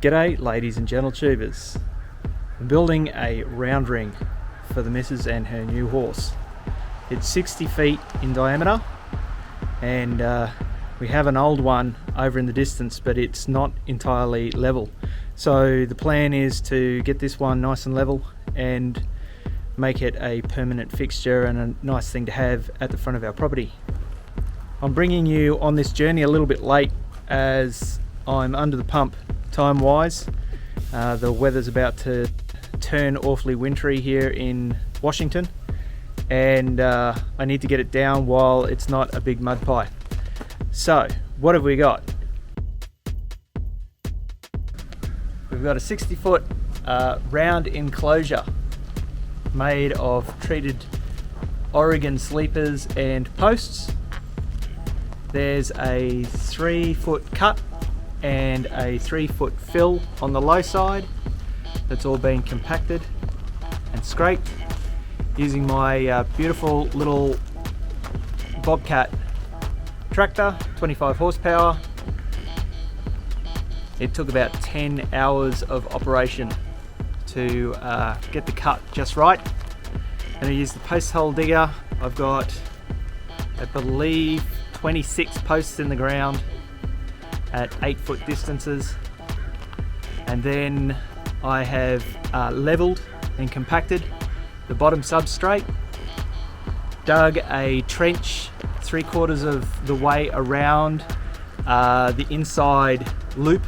G'day ladies and gentle tubers. I'm building a round ring for the missus and her new horse. It's 60 feet in diameter and we have an old one over in the distance, but it's not entirely level. So the plan is to get this one nice and level and make it a permanent fixture and a nice thing to have at the front of our property. I'm bringing you on this journey a little bit late as I'm under the pump time wise. The weather's about to turn awfully wintry here in Washington, and I need to get it down while it's not a big mud pie. So what have we got? We've got a 60-foot round enclosure made of treated Oregon sleepers and posts. There's a 3-foot cut and a 3-foot fill on the low side. That's all been compacted and scraped using my beautiful little Bobcat tractor, 25 horsepower. It took about 10 hours of operation to get the cut just right. And I used the post hole digger. I've got, I believe, 26 posts in the ground at 8-foot distances, and then I have leveled and compacted the bottom substrate, dug a trench 3/4 of the way around the inside loop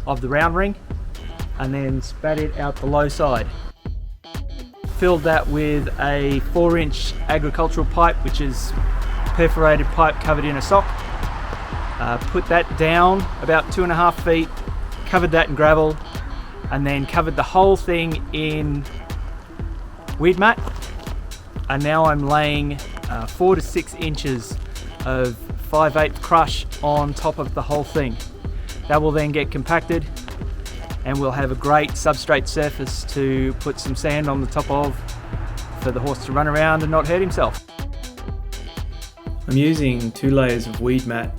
of the round ring, and then spat it out the low side. Filled that with a 4-inch agricultural pipe, which is perforated pipe covered in a sock. Put that down about 2.5 feet, covered that in gravel, and then covered the whole thing in weed mat. And now I'm laying 4 to 6 inches of 5/8 crush on top of the whole thing. That will then get compacted and we'll have a great substrate surface to put some sand on the top of for the horse to run around and not hurt himself. I'm using 2 layers of weed mat,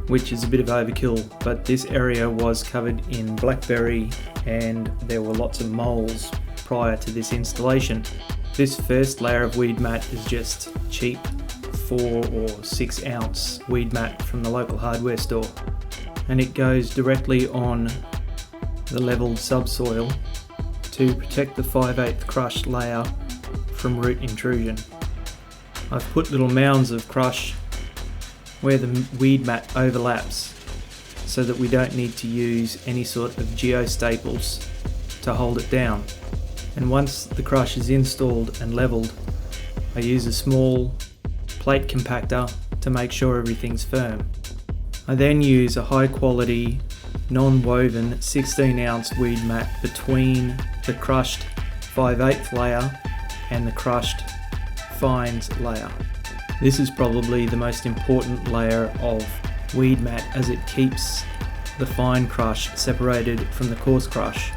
which is a bit of overkill, but this area was covered in blackberry and there were lots of moles prior to this installation. This first layer of weed mat is just cheap 4 or 6 ounce weed mat from the local hardware store, and it goes directly on the leveled subsoil to protect the 5/8 crush layer from root intrusion. I've put little mounds of crush where the weed mat overlaps so that we don't need to use any sort of geostaples to hold it down. And once the crush is installed and leveled, I use a small plate compactor to make sure everything's firm. I then use a high quality non-woven 16 ounce weed mat between the crushed 5/8 layer and the crushed fines layer. This is probably the most important layer of weed mat as it keeps the fine crush separated from the coarse crush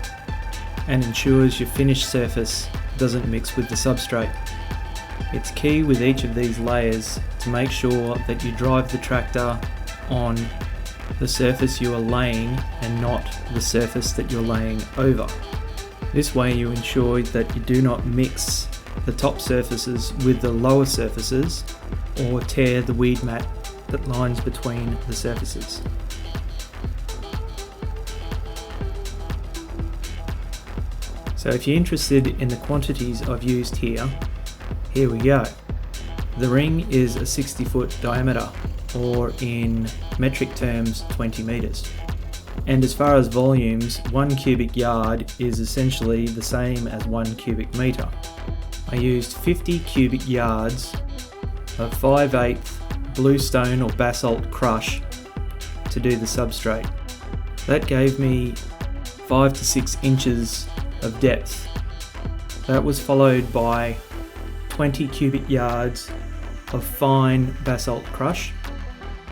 and ensures your finished surface doesn't mix with the substrate. It's key with each of these layers to make sure that you drive the tractor on the surface you are laying and not the surface that you're laying over. This way you ensure that you do not mix the top surfaces with the lower surfaces or tear the weed mat that lines between the surfaces. So if you're interested in the quantities I've used here we go. The ring is a 60-foot diameter, or in metric terms 20 meters. And as far as volumes, 1 cubic yard is essentially the same as 1 cubic meter. I used 50 cubic yards of 5/8 bluestone or basalt crush to do the substrate. That gave me 5 to 6 inches of depth. That was followed by 20 cubic yards of fine basalt crush,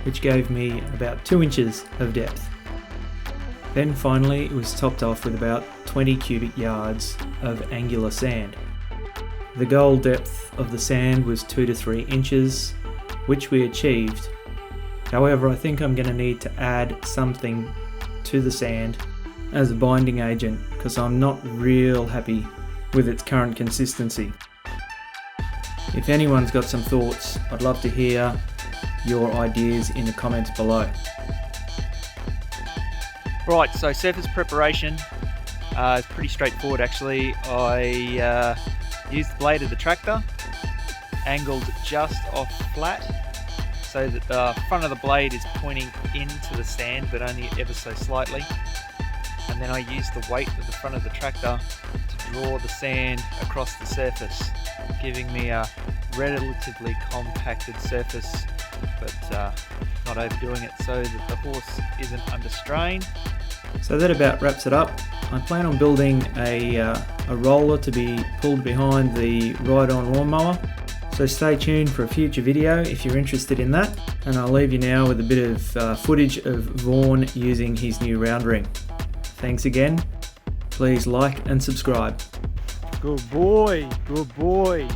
which gave me about 2 inches of depth. Then finally it was topped off with about 20 cubic yards of angular sand. The goal depth of the sand was 2 to 3 inches, which we achieved. However, I think I'm going to need to add something to the sand as a binding agent, because I'm not real happy with its current consistency. If anyone's got some thoughts, I'd love to hear your ideas in the comments below. Right, so surface preparation is pretty straightforward actually. I used the blade of the tractor, angled just off flat, so that the front of the blade is pointing into the sand, but only ever so slightly. And then I used the weight of the front of the tractor to draw the sand across the surface, giving me a relatively compacted surface, but not overdoing it so that the horse isn't under strain. So that about wraps it up. I plan on building a roller to be pulled behind the ride-on lawnmower. So stay tuned for a future video if you're interested in that. And I'll leave you now with a bit of footage of Vaughn using his new round ring. Thanks again. Please like and subscribe. Good boy, good boy.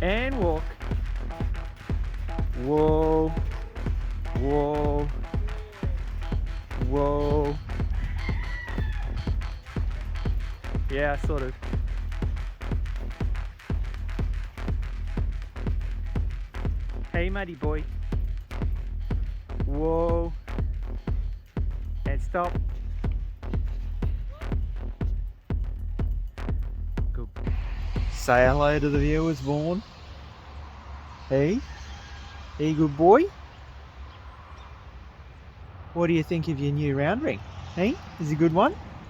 And walk. Whoa, whoa, whoa. Yeah, sort of. Hey, muddy boy. Whoa. And stop. Good. Say hello to the viewers, Vaughn. Hey? Hey, good boy. What do you think of your new round ring? Hey? Is it a good one?